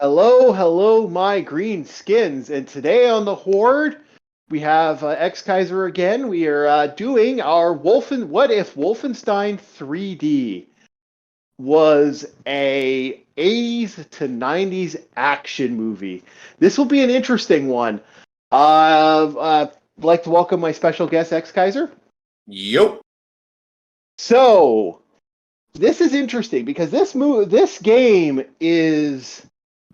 Hello, hello, my green skins. And today on the Horde, we have X Kaiser again. We are doing our What if Wolfenstein 3D was a 80s to 90s action movie? This will be an interesting one. I'd like to welcome my special guest, X Kaiser. Yup. So, this is interesting because this game is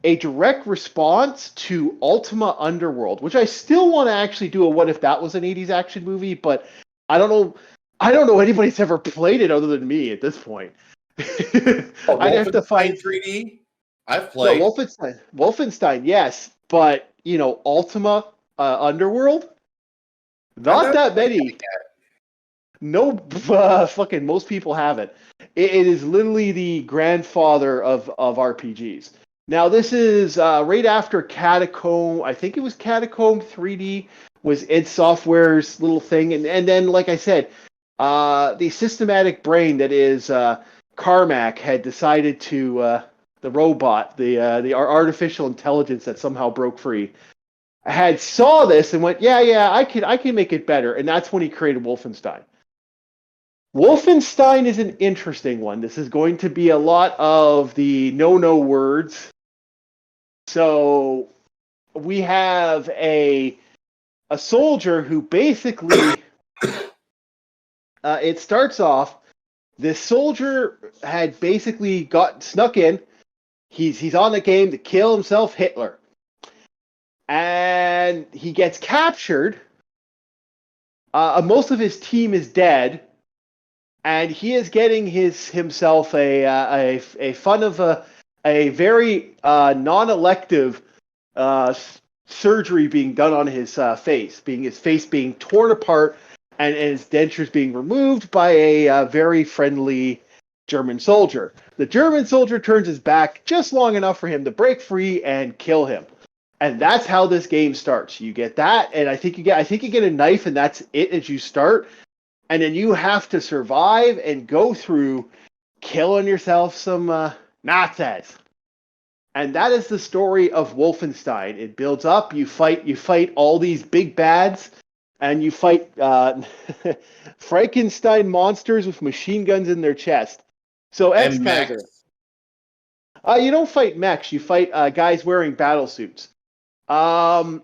a direct response to Ultima Underworld, which I still want to actually do a what if that was an 80s action movie, but I don't know anybody that's ever played it other than me at this point. I'd have to find 3D. I've no played. Wolfenstein, yes, but Ultima Underworld, not that many. No, fucking most people haven't. It is literally the grandfather of RPGs. Now, this is right after Catacomb. I think it was Catacomb 3D was id Software's little thing. And then, like I said, the systematic brain that is Carmack had decided to, the robot, the artificial intelligence that somehow broke free, had saw this and went, yeah, I can make it better. And that's when he created Wolfenstein. Wolfenstein is an interesting one. This is going to be a lot of the no words. So we have a soldier who basically it starts off. This soldier had basically got snuck in. He's on the game to kill himself, Hitler, and he gets captured. Most of his team is dead. And he is getting himself a fun of a very non-elective surgery being done on his face, his face being torn apart and his dentures being removed by a very friendly German soldier. The German soldier turns his back just long enough for him to break free and kill him. And that's how this game starts. You get that, and I think you get a knife, and that's it as you start. And then you have to survive and go through killing yourself some Nazis. And that is the story of Wolfenstein. It builds up. You fight all these big bads, and you fight Frankenstein monsters with machine guns in their chest. So X Kaiser. You don't fight mechs. You fight guys wearing battle suits. It's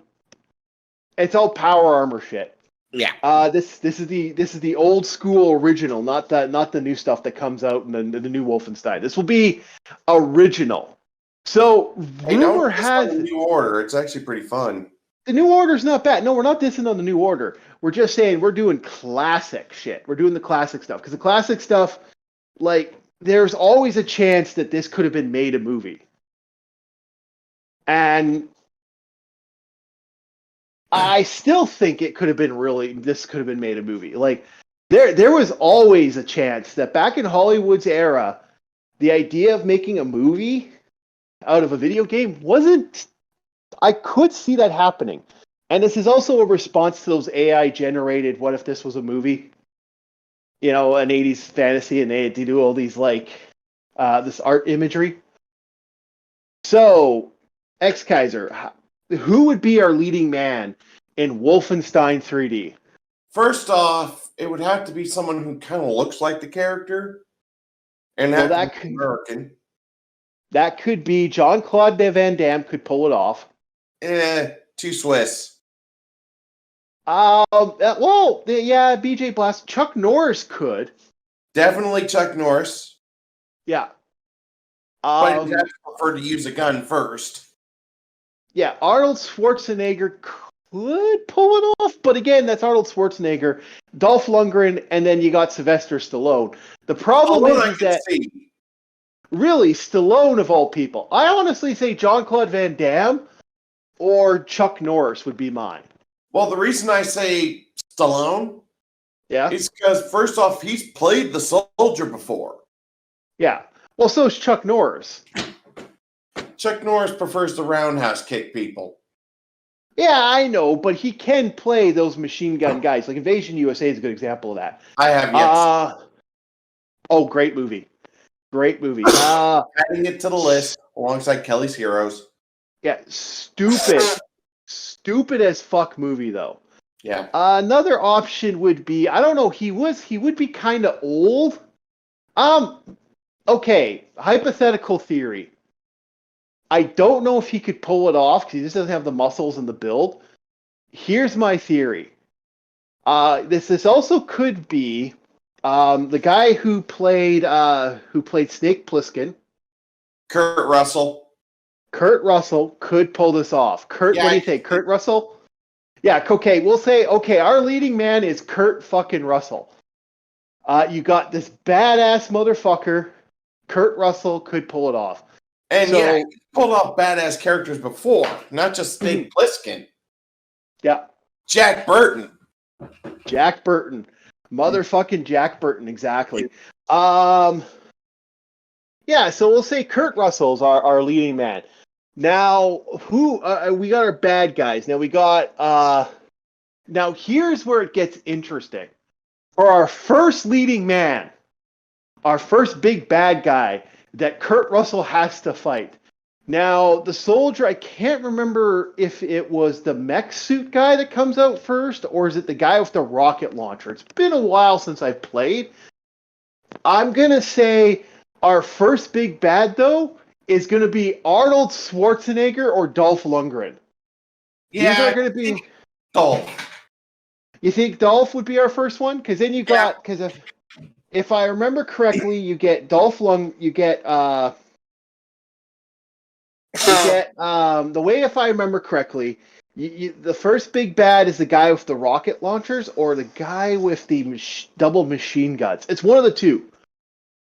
all power armor shit. Yeah. This is the old school original, not the new stuff that comes out in the new Wolfenstein. This will be original. So rumor has the New Order. It's actually pretty fun. The New Order's not bad. No, we're not dissing on the New Order. We're just saying we're doing classic shit. We're doing the classic stuff because the classic stuff, like, there's always a chance that this could have been made a movie, and I still think this could have been made a movie. Like, there was always a chance that back in Hollywood's era, the idea of making a movie out of a video game I could see that happening. And this is also a response to those AI generated, what if this was a movie? An 80s fantasy, and they do all these, like, this art imagery. So, X Kaiser, who would be our leading man in Wolfenstein 3D? First off, it would have to be someone who kind of looks like the character, and American. That could be Jean-Claude Van Damme. Could pull it off. Too Swiss. BJ Blast. Chuck Norris could. Definitely Chuck Norris. Yeah. But he'd have to prefer to use a gun first. Yeah, Arnold Schwarzenegger could pull it off, but again, that's Arnold Schwarzenegger, Dolph Lundgren, and then you got Sylvester Stallone. The problem is that really, Stallone of all people. I honestly say Jean-Claude Van Damme or Chuck Norris would be mine. Well, the reason I say Stallone is because, first off, he's played the soldier before. Yeah. Well, so is Chuck Norris. Chuck Norris prefers to roundhouse kick people. Yeah, I know, but he can play those machine gun guys. Like Invasion USA is a good example of that. I have yet. Great movie. Great movie. Adding it to the list alongside Kelly's Heroes. Yeah, stupid as fuck movie though. Yeah. Another option would be, I don't know, he would be kind of old. Okay, hypothetical theory. I don't know if he could pull it off because he just doesn't have the muscles and the build. Here's my theory. This also could be the guy who played Snake Plissken. Kurt Russell. Kurt Russell could pull this off. Kurt, Yeah, what do you think? Kurt Russell? Yeah, okay, we'll say, okay, our leading man is Kurt fucking Russell. You got this badass motherfucker. Kurt Russell could pull it off. And yeah, he pulled off badass characters before, not just Snake Plissken. Yeah. Jack Burton. Motherfucking Jack Burton, exactly. Yeah, so we'll say Kurt Russell's our leading man. Now, who we got our bad guys. Now we got now here's where it gets interesting. For our first leading man, our first big bad guy that Kurt Russell has to fight. Now, the soldier, I can't remember if it was the mech suit guy that comes out first, or is it the guy with the rocket launcher? It's been a while since I've played. I'm going to say our first big bad, though, is going to be Arnold Schwarzenegger or Dolph Lundgren. Yeah, these are going to be Dolph. You think Dolph would be our first one? Because then you got, because if I remember correctly, you get Dolph Lund, you get the way, if I remember correctly, the first big bad is the guy with the rocket launchers or the guy with the double machine guns. It's one of the two.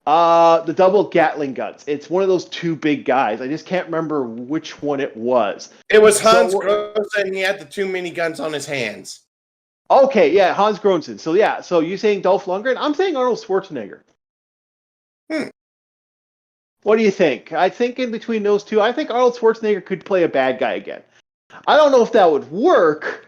The double Gatling guns. It's one of those two big guys. I just can't remember which one it was. It was Hans Gross, and he had the two miniguns on his hands. Okay, yeah, Hans Gronson. So yeah, so you saying Dolph Lundgren? I'm saying Arnold Schwarzenegger. What do you think? I think in between those two, I think Arnold Schwarzenegger could play a bad guy again. I don't know if that would work,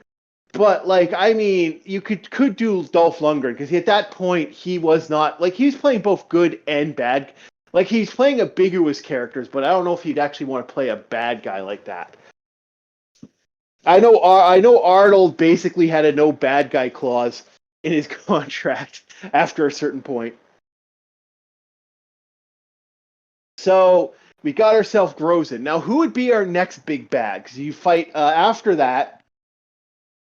but like, I mean, you could do Dolph Lundgren because at that point he was not like he was playing both good and bad. Like he's playing ambiguous characters, but I don't know if he'd actually want to play a bad guy like that. I know Arnold basically had a no bad guy clause in his contract after a certain point. So we got ourselves Grozen. Now, who would be our next big bad? Because you fight after that.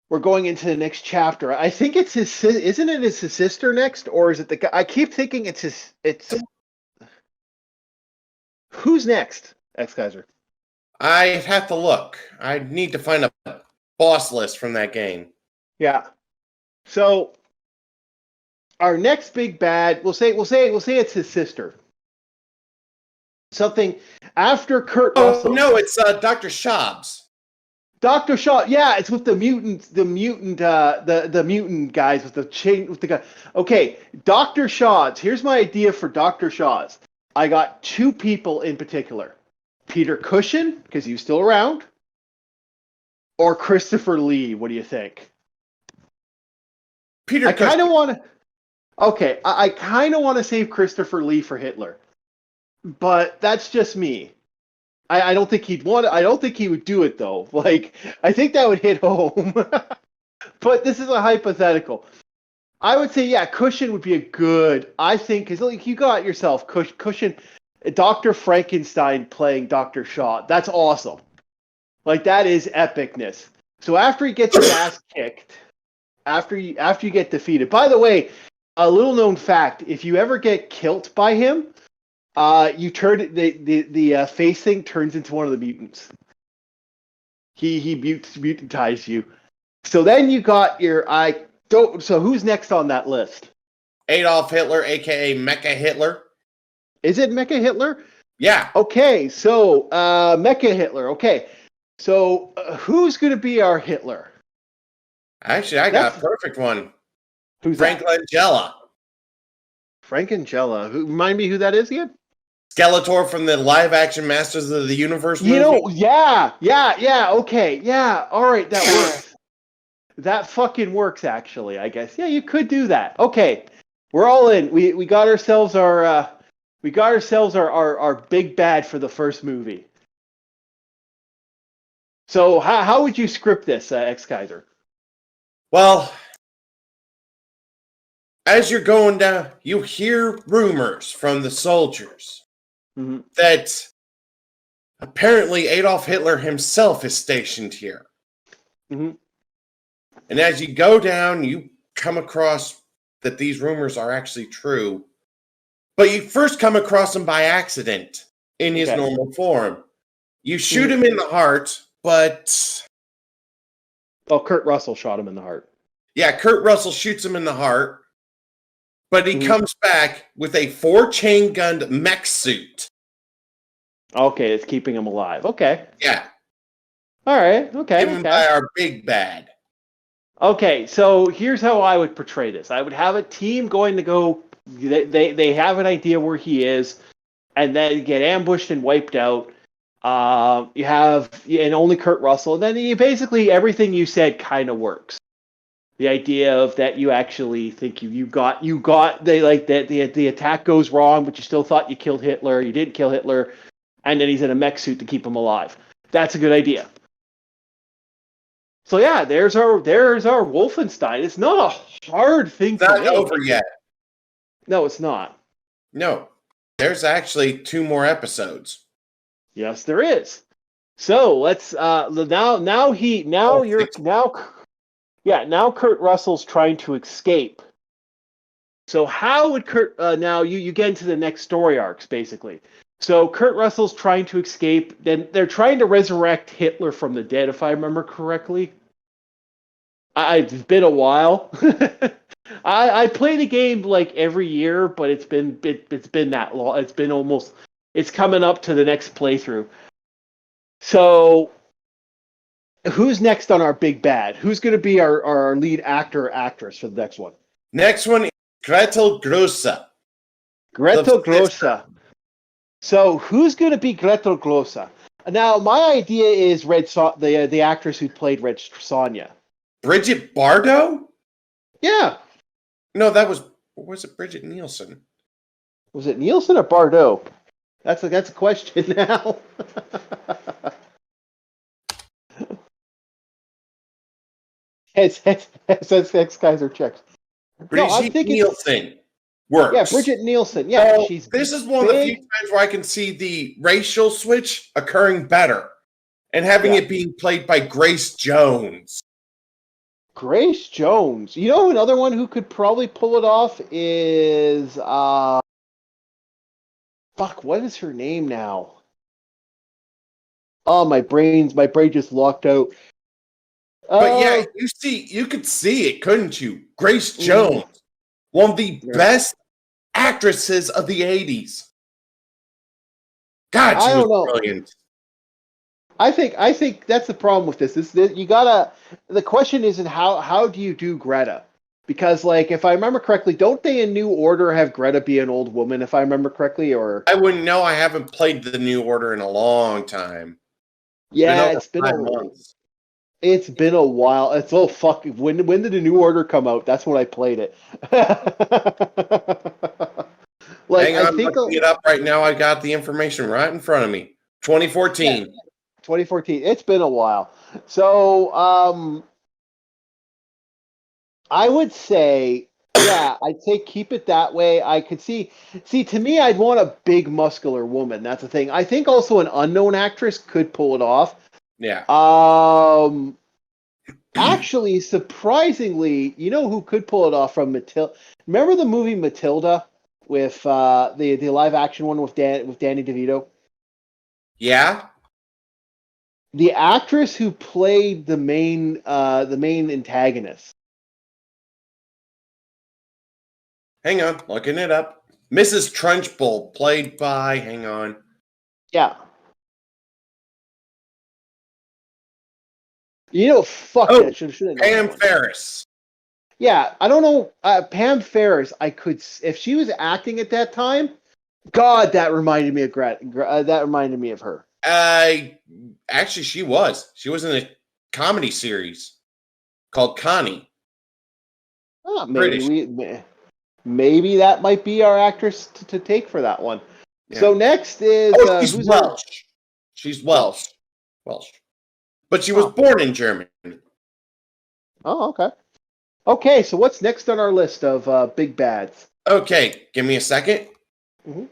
We're going into the next chapter. I think it's his. Isn't it his sister next, or is it the guy? I keep thinking it's his. It's who's next, X-Kaiser? I have to look. I need to find a boss list from that game. Yeah. So our next big bad, we'll say it's his sister. Something after Kurt Russell. No, it's Dr. Shabs. Dr. Shaw, yeah, it's with the mutant guys with the chain with the guy. Okay, Dr. Shaw's. Here's my idea for Dr. Shaw's. I got two people in particular: Peter Cushing, because he was still around, or Christopher Lee. What do you think? Peter. I kind of want to. Okay, I kind of want to save Christopher Lee for Hitler, but that's just me. I don't think he'd want. I don't think he would do it though. Like I think that would hit home. But this is a hypothetical. I would say yeah, Cushing would be a good. I think because like you got yourself Cushing, Dr. Frankenstein playing Dr. Shaw. That's awesome. Like that is epicness. So after he gets his ass kicked, after you get defeated. By the way, a little known fact: if you ever get killed by him. You turn the face thing turns into one of the mutants. He mutantized you. So then you got your So who's next on that list? Adolf Hitler, aka Mecha Hitler. Is it Mecha Hitler? Yeah. Okay, so Mecha Hitler. Okay, so who's going to be our Hitler? Actually, I got a perfect one. Who's Frank Langella? Frank Langella. Remind me who that is again? Skeletor from the live-action Masters of the Universe movie. You know, yeah, okay, yeah, all right, that works. That fucking works, actually, I guess. Yeah, you could do that. Okay, we're all in. We got ourselves our big bad for the first movie. So how would you script this, Ex-Kaiser? Well, as you're going down, you hear rumors from the soldiers that apparently Adolf Hitler himself is stationed here. Mm-hmm. And as you go down, you come across that these rumors are actually true. But you first come across him by accident in his normal form. You shoot him in the heart, but... Oh, Kurt Russell shot him in the heart. Yeah, Kurt Russell shoots him in the heart, but he comes back with a 4-chain gunned mech suit. Okay, it's keeping him alive. Okay. Yeah. All right. Okay. Given by our big bad. Okay, so here's how I would portray this. I would have a team going to go. They have an idea where he is, and then get ambushed and wiped out. You have and only Kurt Russell, and then you basically everything you said kind of works. The idea of that you actually think you got they like that the attack goes wrong, but you still thought you killed Hitler. You didn't kill Hitler, and then he's in a mech suit to keep him alive. That's a good idea. So yeah, there's our Wolfenstein. It's not a hard thing to make. Not over yet. No, it's not. No. There's actually 2 more episodes. Yes, there is. So let's now Kurt Russell's trying to escape. So how would Kurt now you get into the next story arcs basically. So Kurt Russell's trying to escape. Then they're trying to resurrect Hitler from the dead, if I remember correctly. It's been a while. I play the game like every year, but it's been that long. It's coming up to the next playthrough. So who's next on our big bad? Who's going to be our lead actor or actress for the next one? Next one is Gretel Grosse. Gretel Grosse. So who's going to be Gretel Grosse? Now, my idea is the actress who played Red Sonja. Bridget Bardot? Yeah. No, was it Bridget Nielsen? Was it Nielsen or Bardot? That's a question now. Ex-Kaiser checks. Bridget Nielsen works. Yeah, Bridget Nielsen. Yeah, so this is one of the few times where I can see the racial switch occurring better and having it being played by Grace Jones. Grace Jones. You know another one who could probably pull it off is what is her name now? Oh, my brain just locked out. But yeah, you could see it, couldn't you? Grace Jones, one of the best actresses of the 80s. God, she was brilliant. I think that's the problem with this. The question isn't how do you do Greta? Because like if I remember correctly, don't they in New Order have Greta be an old woman? If I remember correctly, or I wouldn't know. I haven't played the New Order in a long time. Yeah, it's been 5 months. It's been a while. It's all fucking. When did the New Order come out? That's when I played it. Like, hang on, I'm looking it up right now. I got the information right in front of me. 2014. Yeah, 2014. It's been a while. So, I would say, yeah, I'd say keep it that way. I could see, to me, I'd want a big muscular woman. That's the thing. I think also an unknown actress could pull it off. Yeah. Actually, surprisingly, you know who could pull it off from Matilda? Remember the movie Matilda with the live action one with Danny DeVito? Yeah. The actress who played the main antagonist. Hang on, looking it up. Mrs. Trunchbull, played by. Hang on. Yeah. You know, fuck that. Should have Pam Ferris. Yeah, I don't know. Pam Ferris, I could, if she was acting at that time, God, that reminded me of that reminded me of her. Actually, she was. She was in a comedy series called Connie. Oh, maybe that might be our actress to take for that one. Yeah. So next is she's Welsh. She's Welsh. Welsh. but she was born in Germany. Oh, okay. Okay, so what's next on our list of big bads? Okay, give me a second. Mm-hmm.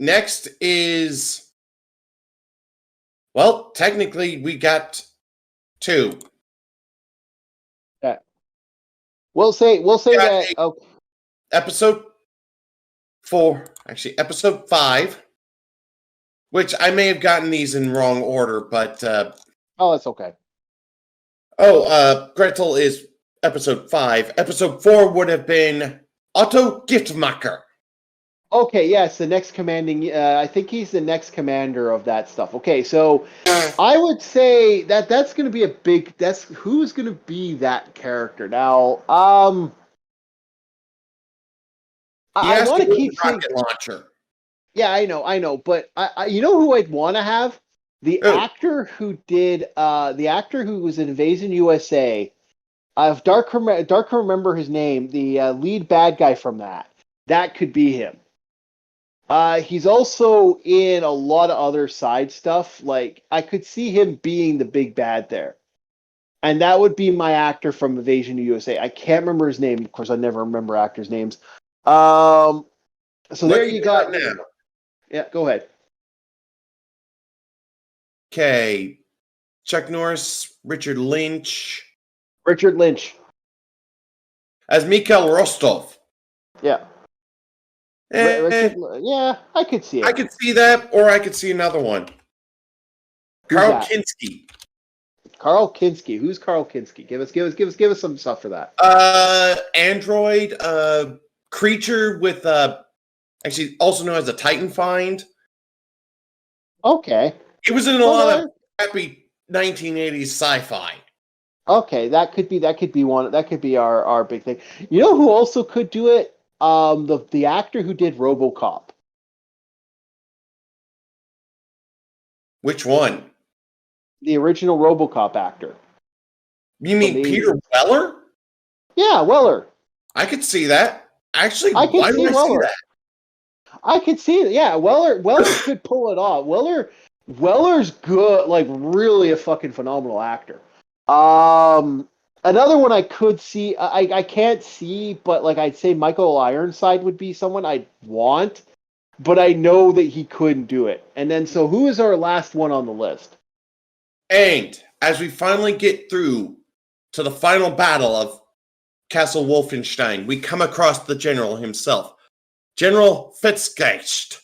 Next is, well, technically we got 2. Okay. We'll say that. Oh, Episode 4, actually episode 5, which I may have gotten these in wrong order, but that's okay. Gretel is episode 5. Episode 4 would have been Otto Giftmacher. Okay, yes, the next commanding. I think he's the next commander of that stuff. Okay, so I would say that that's going to be a big. That's who's going to be that character now. I want to keep saying rocket launcher. Yeah, I know, but you know who I'd want to have? The actor who did the actor who was in Invasion USA. I've dark remember his name. The lead bad guy from that. That could be him. He's also in a lot of other side stuff. Like I could see him being the big bad there, and that would be my actor from Invasion USA. I can't remember his name. Of course, I never remember actors' names. So there you got. Now. Yeah, go ahead. Okay, Chuck Norris, Richard Lynch. Richard Lynch. As Mikhail Rostov. Yeah. Richard, yeah, I could see it. I could see that, or I could see another one. Karl Kinski. Karl Kinski. Who's Karl Kinski? Give us some stuff for that. Android, creature with actually also known as a Titan Find. Okay. It was in a lot of happy 1980s sci-fi. Okay, that could be one. That could be our big thing. You know who also could do it? The actor who did RoboCop. Which one? The original RoboCop actor. You mean Peter Weller? Yeah, Weller. I could see that. Actually, why do I see that? I could see it. Yeah, Weller could pull it off. Weller's good, like really a fucking phenomenal actor. Another one I could see, I can't see, but like I'd say Michael Ironside would be someone I'd want, but I know that he couldn't do it. And then, so who is our last one on the list? And as we finally get through to the final battle of Castle Wolfenstein, we come across the general himself, General Fitzgeist.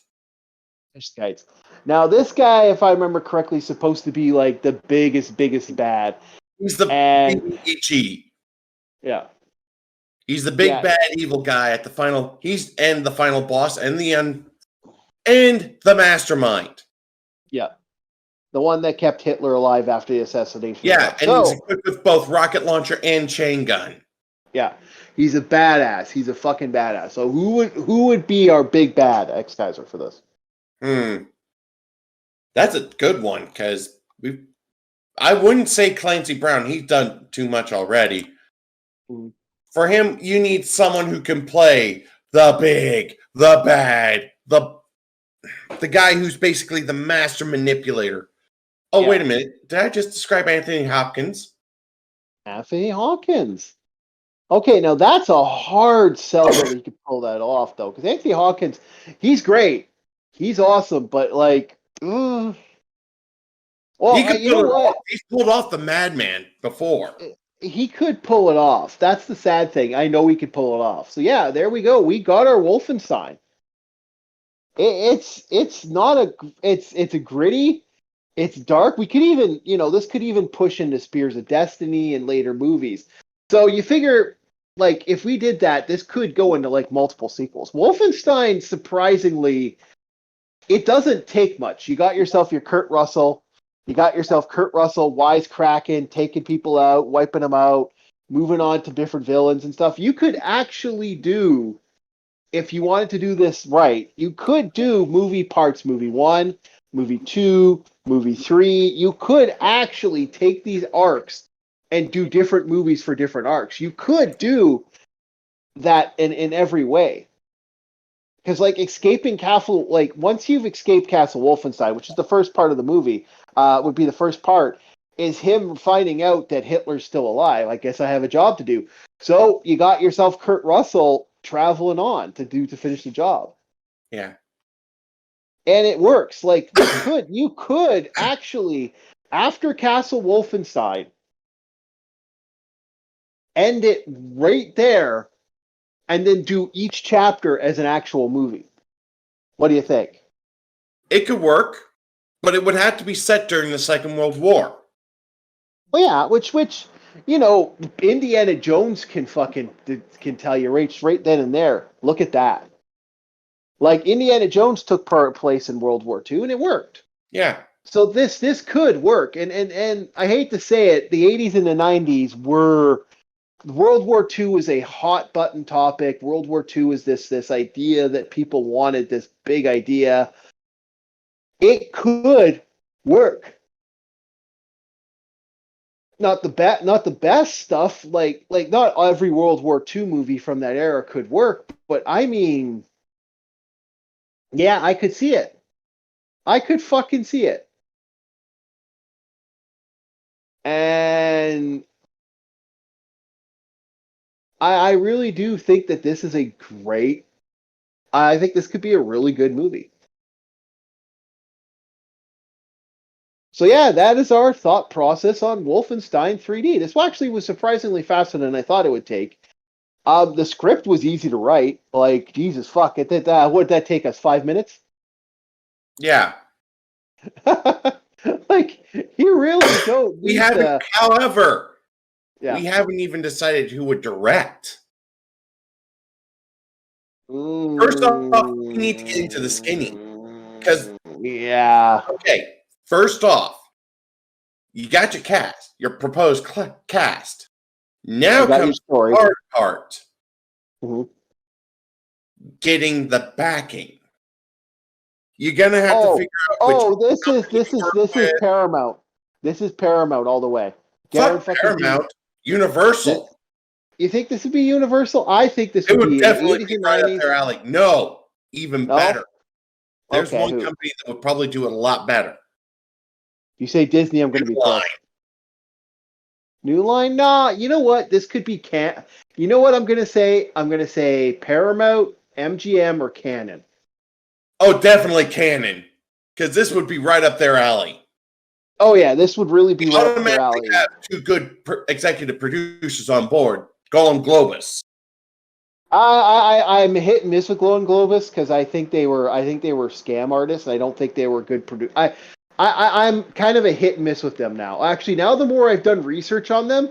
Now, this guy, if I remember correctly, is supposed to be like the biggest bad. He's the BG. Yeah. He's the big bad evil guy at the final. He's the final boss and the mastermind. Yeah. The one that kept Hitler alive after the assassination. Yeah, and he's equipped with both rocket launcher and chain gun. Yeah. He's a badass. He's a fucking badass. So who would be our big bad X-Kaiser for this? That's a good one, because I wouldn't say Clancy Brown. He's done too much already. For him, you need someone who can play the big, the bad, the guy who's basically the master manipulator. Oh, yeah. Wait a minute. Did I just describe Anthony Hopkins? Anthony Hopkins. Okay, now that's a hard sell that he could pull that off, though. Because Anthony Hopkins, he's great. He's awesome, but like... Well, you know what? He's pulled off the Madman before. He could pull it off. That's the sad thing. I know he could pull it off. So yeah, there we go. We got our Wolfenstein. It's a gritty. It's dark. We could even, this could even push into Spears of Destiny and later movies. So you figure, like, if we did that, this could go into like multiple sequels. Wolfenstein, surprisingly, it doesn't take much. You got yourself your Kurt Russell. You got yourself Kurt Russell wisecracking, taking people out, wiping them out, moving on to different villains and stuff. You could actually do, if you wanted to do this right, you could do movie parts, movie 1, movie 2, movie 3. You could actually take these arcs and do different movies for different arcs. You could do that in every way. Because, like, escaping Castle, like, once you've escaped Castle Wolfenstein, which is the first part of the movie, would be the first part, is him finding out that Hitler's still alive. I guess I have a job to do. So you got yourself Kurt Russell traveling on to finish the job. Yeah. And it works. Like you could actually, after Castle Wolfenstein, end it right there and then do each chapter as an actual movie. What do you think? It could work, but it would have to be set during the Second World War. Well, yeah, which Indiana Jones can tell you right then and there. Look at that. Like Indiana Jones took place in World War II, and it worked. Yeah. So this could work, and I hate to say it, the 80s and the 90s were World War II was a hot button topic. World War II was this idea that people wanted, this big idea. It could work. Not the best stuff. Like not every World War II movie from that era could work, but I mean, yeah, I could see it. I could fucking see it. And I really do think that this is a great. I think this could be a really good movie. So yeah, that is our thought process on Wolfenstein 3D. This actually was surprisingly faster than I thought it would take. The script was easy to write. Like Jesus fuck, it did that. What did that take us? 5 minutes? Yeah. Like you really don't. We haven't. However, yeah. we haven't even decided who would direct. First off, we need to get into the skinny. Because okay, first off, you got your cast, your proposed cast. Now comes the hard part. Mm-hmm. Getting the backing. You're gonna have to figure out. This is Paramount. This is Paramount all the way. Fuck Paramount. Universal. You think this would be Universal? I think this would be definitely be right up their alley. No, even better. There's one company that would probably do it a lot better. You say Disney, I'm going to be pissed. New Line? Nah, you know what? This could be You know what I'm going to say? I'm going to say Paramount, MGM, or Canon. Oh, definitely Canon. Because this would be right up their alley. Oh, yeah, this would really be right up their alley. Have two good executive producers on board. Golem Globus. I'm hit and miss with Golem Globus because I think they were scam artists. I don't think they were good producers. I'm kind of a hit and miss with them now. Actually, now the more I've done research on them,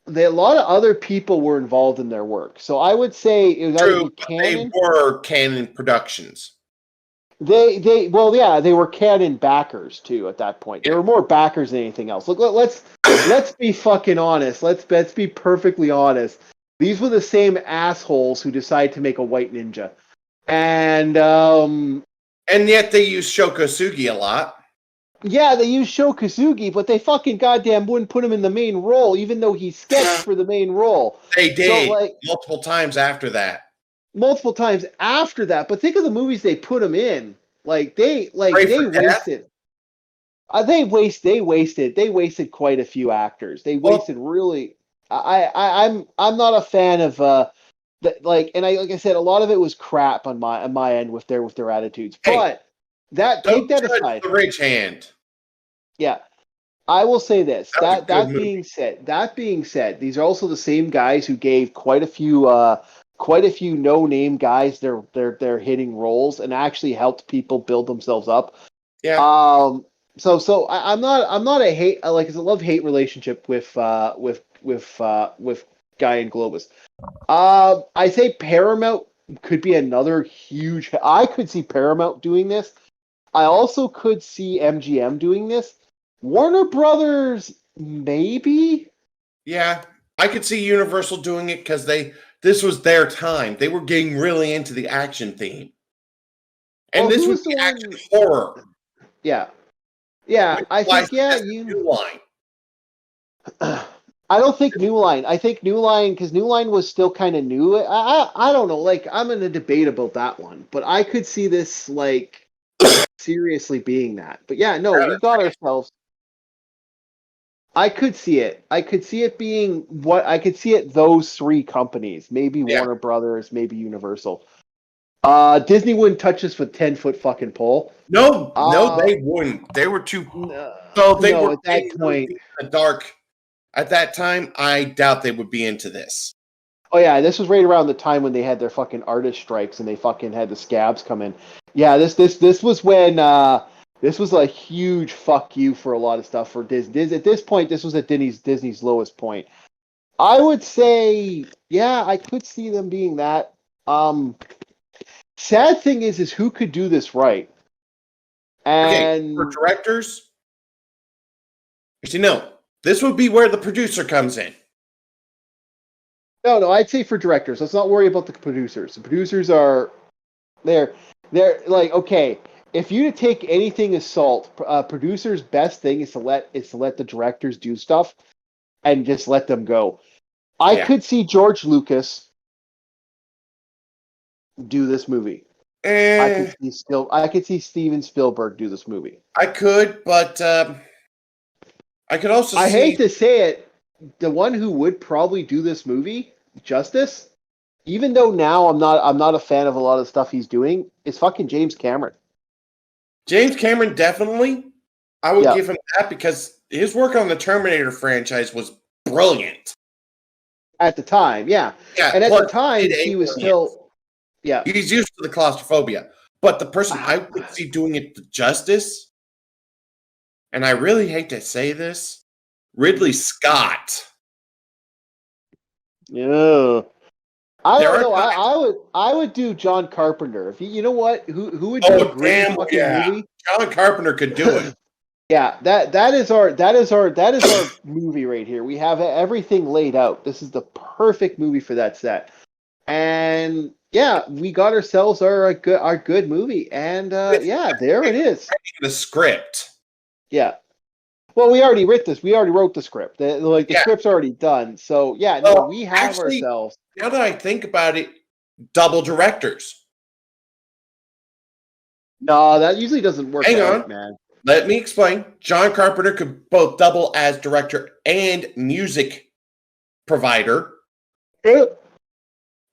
a lot of other people were involved in their work. So I would say it was either Canon. They were Canon Productions. They were Canon backers too at that point. They were more backers than anything else. Look, let's be fucking honest. Let's be perfectly honest. These were the same assholes who decided to make a White Ninja, and yet they use Sho Kosugi a lot. Yeah, they used Sho Kosugi, but they fucking goddamn wouldn't put him in the main role, even though he sketched for the main role. They did multiple times after that. Multiple times after that, but think of the movies they put him in. They wasted. They wasted quite a few actors. They wasted really. I'm not a fan of and I said, a lot of it was crap on my end with their attitudes. But take that aside. The rich hand. Yeah. I will say this. That being said, these are also the same guys who gave quite a few no-name guys their hitting roles and actually helped people build themselves up. Yeah. So I'm not a hate it's a love-hate relationship with Guy and Globus. I say Paramount could be another huge. I could see Paramount doing this. I also could see MGM doing this. Warner Brothers, maybe. Yeah, I could see Universal doing it because this was their time. They were getting really into the action theme, and this was the action horror. Yeah. I think New Line. I don't think New Line. I think New Line because New Line was still kind of new. I don't know. I'm in a debate about that one, but I could see this seriously being that. But yeah, no, we got ourselves. I could see it. I could see it being what I could see it. Those three companies, maybe Yeah. Warner Brothers, maybe Universal. Disney wouldn't touch this with 10-foot fucking pole. No, Uh, they wouldn't. They were too. So they no, were at that maybe point. in the dark. At that time, I doubt they would be into this. Oh yeah, this was right around the time when they had their fucking artist strikes and they fucking had the scabs come in. Yeah, this was when this was a huge fuck you for a lot of stuff for Disney. At this point, this was at Disney's lowest point. I would say, yeah, I could see them being that. Um, Sad thing is who could do this right? Okay, for And directors, this would be where the producer comes in. no, I'd say for directors. Let's not worry about the producers. The producers are they're like okay. If you to take anything as salt, producers' best thing is to let the directors do stuff and just let them go. I Yeah. could see George Lucas do this movie. Eh, I could see Steven Spielberg do this movie. I could, but I could also I hate see. to say it, the one who would probably do this movie justice, even though now I'm not a fan of a lot of stuff he's doing, is fucking James Cameron. James Cameron, definitely. I would Yeah. give him that because his work on the Terminator franchise was brilliant. At the time, yeah. Yeah, And at the plus time, did he was Aliens. still, yeah. He's used to the claustrophobia. But the person I would see doing it justice, and I really hate to say this, Ridley Scott. Yeah. I There don't are know. times. I would do John Carpenter. If you know what, who would do a Oh great damn! fucking Yeah, movie? John Carpenter could do it. Yeah, that is our movie right here. We have everything laid out. This is the perfect movie for that set. And yeah, we got ourselves our good movie. And With yeah, there it is. the script. Yeah. Well, we already wrote this. We already wrote the script. The Yeah. script's already done. So yeah, no, Well, we have actually, ourselves. now that I think about it, double directors. No, that usually doesn't work Hang out, on. man. Let me explain. John Carpenter could both double as director and music provider,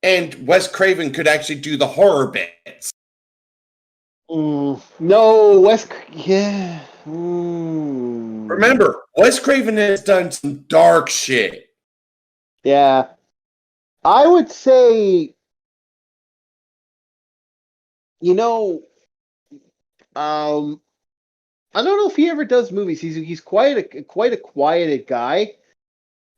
and Wes Craven could actually do the horror bits. No, yeah. Remember, Wes Craven has done some dark shit. Yeah. I would say, you know, I don't know if he ever does movies. He's quite a quieted guy.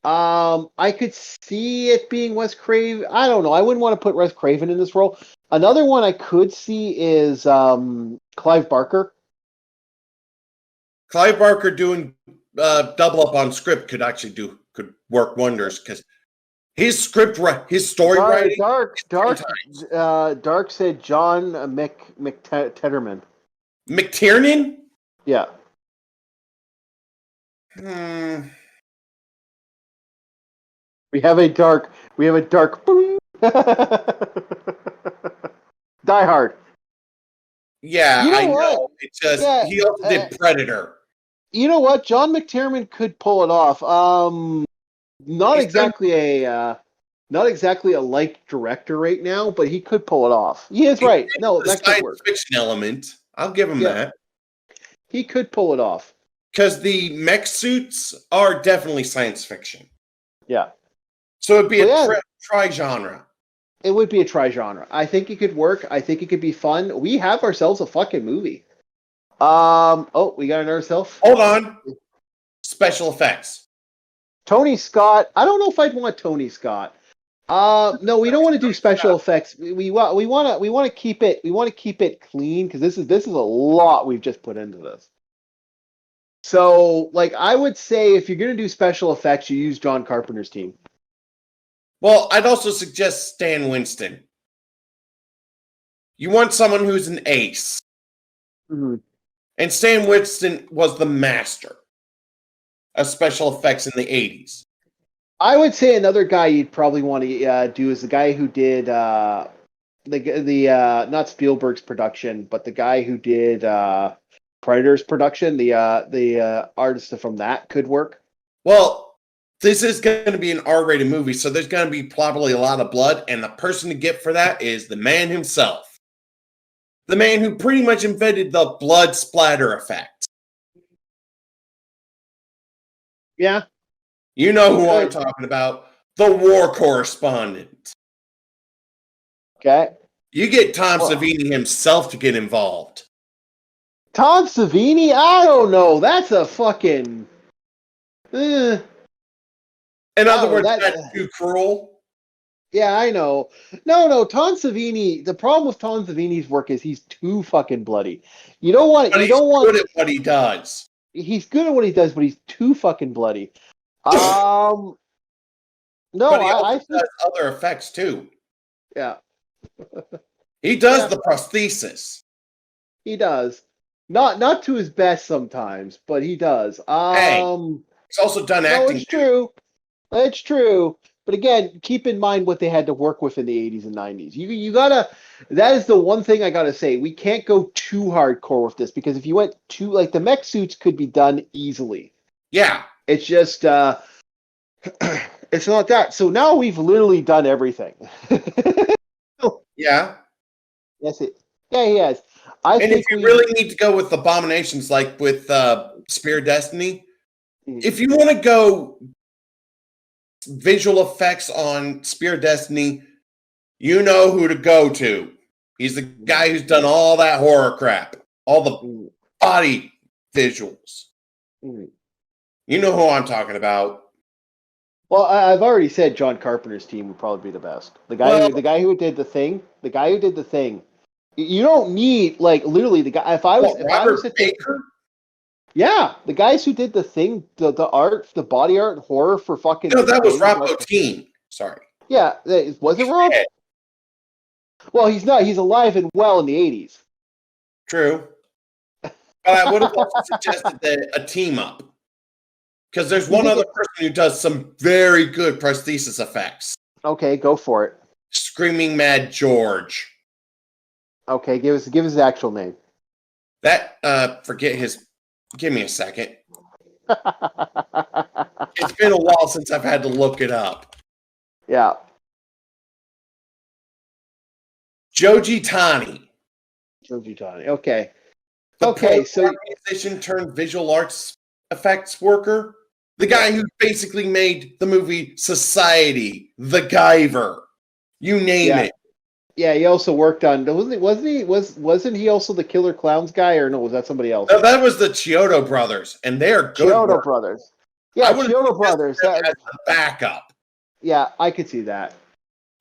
I could see it being Wes Craven. I don't know. I wouldn't want to put Wes Craven in this role. Another one I could see is Clive Barker. Clive Barker doing double up on script could work wonders because his story writing. Dark said John McTetterman. McTiernan. Yeah. We have a dark. Die Hard. Yeah, You know I what? know. It's just Yeah, he also did Predator. You know what? John McTiernan could pull it off. Not He's done- exactly not exactly a like director right now, but he could pull it off. He is he right. did No, the that could science work. fiction element. I'll give him Yeah. that He could pull it off. because the mech suits are definitely science fiction. Yeah. So it'd be So, tri-genre. It would be a tri-genre. I think it could work. I think it could be fun. We have ourselves a fucking movie. Oh, we got an ourselves. Hold on. Special effects. Tony Scott. I don't know if I'd want Tony Scott. No, we don't want to do special effects. We want to keep it clean because this is a lot we've just put into this. So, like, I would say if you're gonna do special effects, you use John Carpenter's team. Well, I'd also suggest Stan Winston. You want someone who's an ace. Mm-hmm. And Stan Winston was the master of special effects in the 80s. I would say another guy you'd probably want to do is the guy who did the not Spielberg's production, but the guy who did Predator's production. The artist from that could work. Well, this is going to be an R-rated movie, so there's going to be probably a lot of blood, and the person to get for that is the man himself. The man who pretty much invented the blood splatter effect. Yeah. You know who I'm talking about. The war correspondent. Okay. You get Tom Savini himself to get involved. Tom Savini? I don't know. That's a fucking... In other words, that's too cruel. Yeah, I know. No, Tom Savini, the problem with Tom Savini's work is he's too fucking bloody. You don't want... But he's good at what he does. He's good at what he does, but he's too fucking bloody. No, but he also does other effects too. Yeah. He does the prosthesis. He does. Not to his best sometimes, but he does. Hey, he's also done acting. No, it's true. It's true. But again, keep in mind what they had to work with in the 80s and 90s. You gotta. That is the one thing I gotta say. We can't go too hardcore with this because if you went too, like the mech suits could be done easily. Yeah. It's just. It's not that. So now we've literally done everything. Yeah. Yes, yeah, he has. And if you really need to go with abominations, like with Spear Destiny, if you want to go visual effects on Spear Destiny, you know who to go to. He's the guy who's done all that horror crap, all the body visuals. You know who I'm talking about. Well, I've already said John Carpenter's team would probably be the best. The guy who did the thing. You don't need literally the guy. If I was Baker? Yeah, the guys who did the thing, the art, the body art, horror for fucking. No, that was Rob Bottin. Sorry. Yeah, was it Rob? Yeah. Well, he's not. He's alive and well in the 80s. True. But I would have also suggested a team up. Because there's one other person who does some very good prosthesis effects. Okay, go for it. Screaming Mad George. Okay, give his actual name. That forget his. Give me a second. It's been a while since I've had to look it up. Yeah. Joji Tani. Okay. So musician turned visual arts effects worker. The guy who basically made the movie Society, The Guyver, you name it. Yeah, he also worked on. Wasn't he also the Killer Clowns guy, or no? Was that somebody else? No, that was the Chiodo brothers, and they're good. Chiodo brothers. Yeah, Chiodo brothers. As a backup. Yeah, I could see that.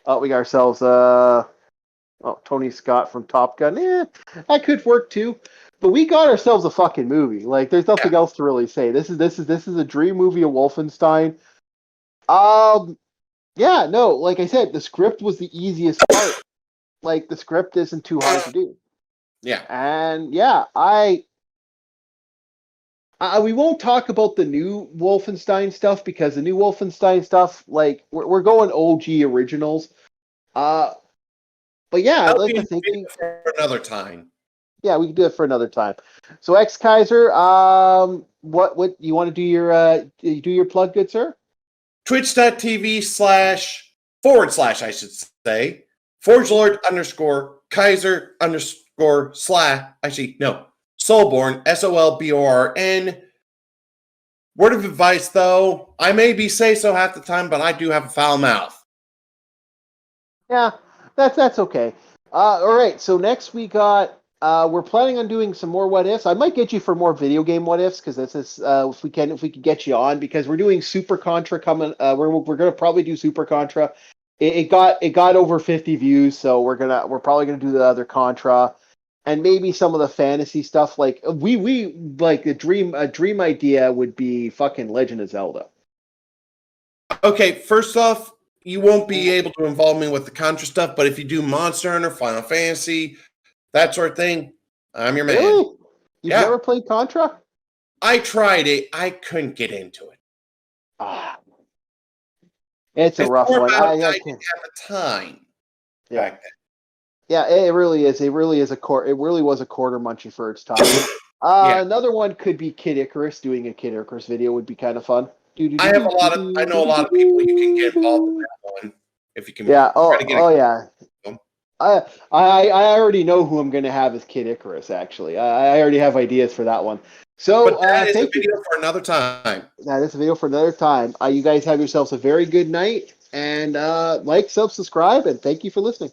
Oh, we got ourselves. Tony Scott from Top Gun. That could work too. But we got ourselves a fucking movie. Like, there's nothing else to really say. This is a dream movie of Wolfenstein. Yeah, no, like I said, the script was the easiest part. Like, the script isn't too hard to do. Yeah. And yeah, we won't talk about the new Wolfenstein stuff because the new Wolfenstein stuff, like, we're going OG originals. But yeah, I'd like to think for another time. Yeah, we can do it for another time. So, X Kaiser, what you want to do your plug, good sir? Twitch.tv // I should say ForgeLord _Kaiser _ actually no Soulborn SOLBORN. Word of advice though, I maybe say so half the time, but I do have a foul mouth. Yeah, that's okay. All right, so next we got. We're planning on doing some more what ifs. I might get you for more video game what ifs because this is if we can get you on because we're doing Super Contra coming. We're gonna probably do Super Contra. It got over 50 views, so we're probably gonna do the other Contra, and maybe some of the fantasy stuff. Like we like a dream idea would be fucking Legend of Zelda. Okay, first off, you won't be able to involve me with the Contra stuff, but if you do Monster Hunter, Final Fantasy, that sort of thing, I'm your man. Really? You've never played Contra? I tried it. I couldn't get into it. It's a rough one. I didn't have the time. Yeah. Back then. Yeah, it really is. It really was a quarter munchy for its time. Another one could be Kid Icarus. Doing a Kid Icarus video would be kind of fun. I know a lot of people you can get involved in that one if you can. Yeah. Try to get Yeah. I already know who I'm going to have as Kid Icarus. Actually, I already have ideas for that one. So But that is a thank you. video for another time. That is a video for another time. You guys have yourselves a very good night, and like, subscribe, and thank you for listening.